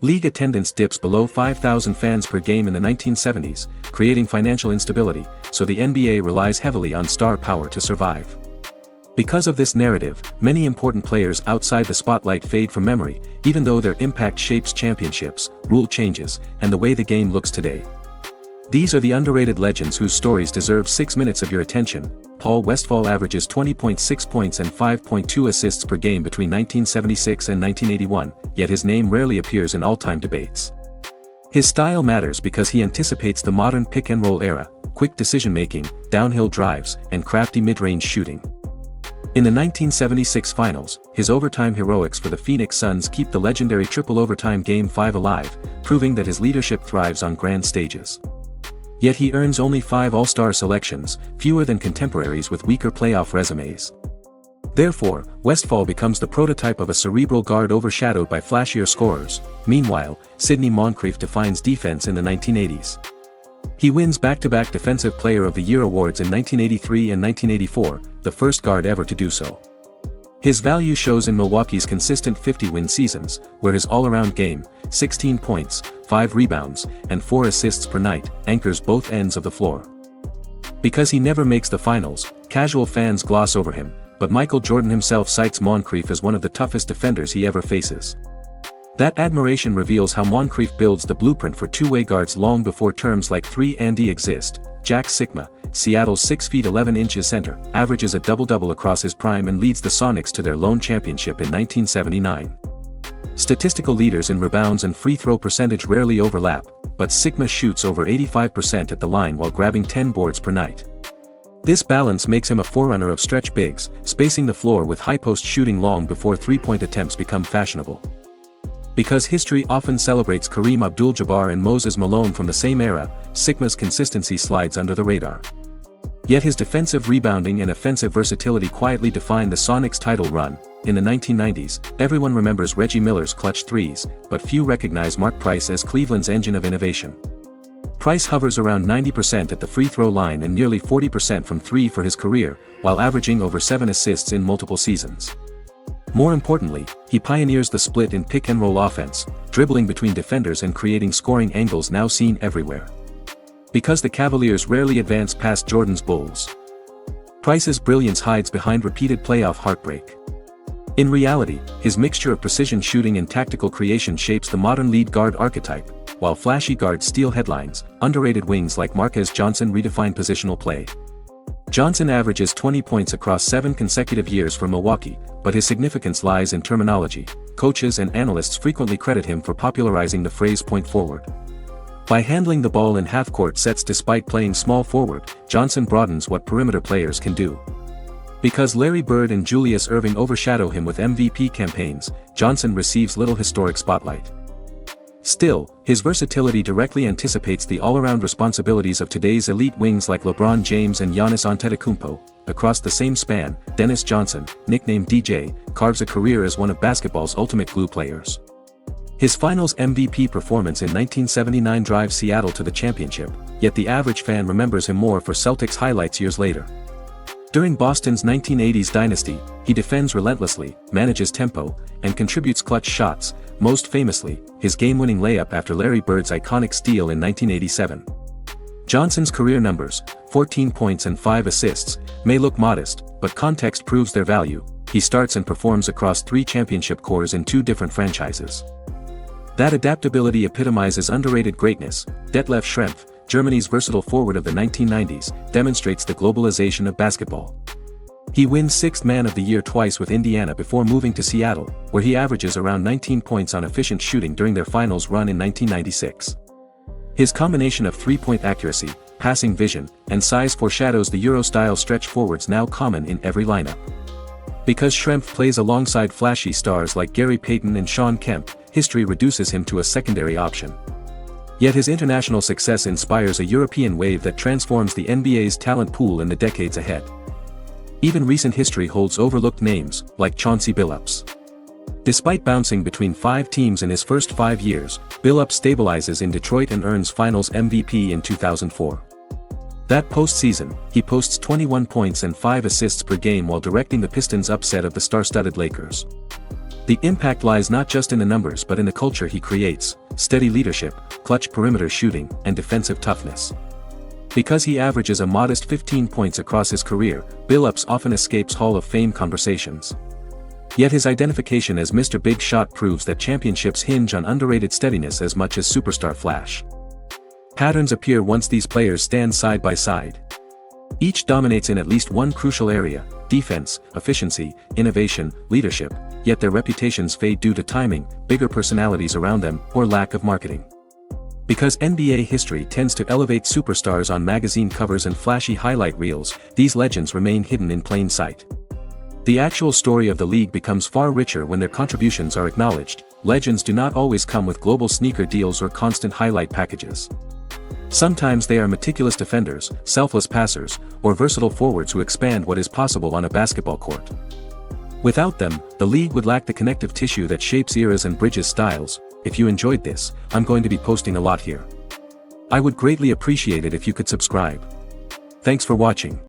League attendance dips below 5,000 fans per game in the 1970s, creating financial instability, so the NBA relies heavily on star power to survive. Because of this narrative, many important players outside the spotlight fade from memory, even though their impact shapes championships, rule changes, and the way the game looks today. These are the underrated legends whose stories deserve 6 minutes of your attention. Paul Westphal averages 20.6 points and 5.2 assists per game between 1976 and 1981, yet his name rarely appears in all-time debates. His style matters because he anticipates the modern pick-and-roll era, quick decision-making, downhill drives, and crafty mid-range shooting. In the 1976 finals, his overtime heroics for the Phoenix Suns keep the legendary triple overtime Game 5 alive, proving that his leadership thrives on grand stages. Yet he earns only 5 All-Star selections, fewer than contemporaries with weaker playoff resumes. Therefore, Westphal becomes the prototype of a cerebral guard overshadowed by flashier scorers. Meanwhile, Sidney Moncrief defines defense in the 1980s. He wins back-to-back Defensive Player of the Year awards in 1983 and 1984, the first guard ever to do so. His value shows in Milwaukee's consistent 50-win seasons, where his all-around game, 16 points, 5 rebounds, and 4 assists per night, anchors both ends of the floor. Because he never makes the finals, casual fans gloss over him, but Michael Jordan himself cites Moncrief as one of the toughest defenders he ever faces. That admiration reveals how Moncrief builds the blueprint for two-way guards long before terms like 3-and-D exist. Jack Sikma, Seattle's 6 feet 11 inches center, averages a double-double across his prime and leads the Sonics to their lone championship in 1979. Statistical leaders in rebounds and free throw percentage rarely overlap, but Sikma shoots over 85% at the line while grabbing 10 boards per night. This balance makes him a forerunner of stretch bigs, spacing the floor with high-post shooting long before three-point attempts become fashionable. Because history often celebrates Kareem Abdul-Jabbar and Moses Malone from the same era, Sikma's consistency slides under the radar. Yet his defensive rebounding and offensive versatility quietly define the Sonics' title run. In the 1990s, everyone remembers Reggie Miller's clutch threes, but few recognize Mark Price as Cleveland's engine of innovation. Price hovers around 90% at the free throw line and nearly 40% from three for his career, while averaging over 7 assists in multiple seasons. More importantly, he pioneers the split in pick-and-roll offense, dribbling between defenders and creating scoring angles now seen everywhere. Because the Cavaliers rarely advance past Jordan's Bulls, Price's brilliance hides behind repeated playoff heartbreak. In reality, his mixture of precision shooting and tactical creation shapes the modern lead guard archetype, while flashy guards steal headlines. Underrated wings like Marquez Johnson redefine positional play. Johnson averages 20 points across 7 consecutive years for Milwaukee, but his significance lies in terminology. Coaches and analysts frequently credit him for popularizing the phrase point forward. By handling the ball in half-court sets despite playing small forward, Johnson broadens what perimeter players can do. Because Larry Bird and Julius Erving overshadow him with MVP campaigns, Johnson receives little historic spotlight. Still, his versatility directly anticipates the all-around responsibilities of today's elite wings like LeBron James and Giannis Antetokounmpo. Across the same span, Dennis Johnson, nicknamed DJ, carves a career as one of basketball's ultimate glue players. His Finals MVP performance in 1979 drives Seattle to the championship, yet the average fan remembers him more for Celtics highlights years later. During Boston's 1980s dynasty, he defends relentlessly, manages tempo, and contributes clutch shots, most famously, his game-winning layup after Larry Bird's iconic steal in 1987. Johnson's career numbers, 14 points and 5 assists, may look modest, but context proves their value. He starts and performs across 3 championship cores in 2 different franchises. That adaptability epitomizes underrated greatness. Detlef Schrempf, Germany's versatile forward of the 1990s, demonstrates the globalization of basketball. He wins 6th Man of the Year twice with Indiana before moving to Seattle, where he averages around 19 points on efficient shooting during their finals run in 1996. His combination of three-point accuracy, passing vision, and size foreshadows the Euro-style stretch forwards now common in every lineup. Because Schrempf plays alongside flashy stars like Gary Payton and Shawn Kemp, history reduces him to a secondary option. Yet his international success inspires a European wave that transforms the NBA's talent pool in the decades ahead. Even recent history holds overlooked names, like Chauncey Billups. Despite bouncing between 5 teams in his first 5 years, Billups stabilizes in Detroit and earns Finals MVP in 2004. That postseason, he posts 21 points and 5 assists per game while directing the Pistons' upset of the star-studded Lakers. The impact lies not just in the numbers but in the culture he creates: steady leadership, clutch perimeter shooting, and defensive toughness. Because he averages a modest 15 points across his career, Billups often escapes Hall of Fame conversations. Yet his identification as Mr. Big Shot proves that championships hinge on underrated steadiness as much as superstar flash. Patterns appear once these players stand side by side. Each dominates in at least one crucial area: defense, efficiency, innovation, leadership, yet their reputations fade due to timing, bigger personalities around them, or lack of marketing. Because NBA history tends to elevate superstars on magazine covers and flashy highlight reels, these legends remain hidden in plain sight. The actual story of the league becomes far richer when their contributions are acknowledged. Legends do not always come with global sneaker deals or constant highlight packages. Sometimes they are meticulous defenders, selfless passers, or versatile forwards who expand what is possible on a basketball court. Without them, the league would lack the connective tissue that shapes eras and bridges styles. If you enjoyed this, I'm going to be posting a lot here. I would greatly appreciate it if you could subscribe. Thanks for watching.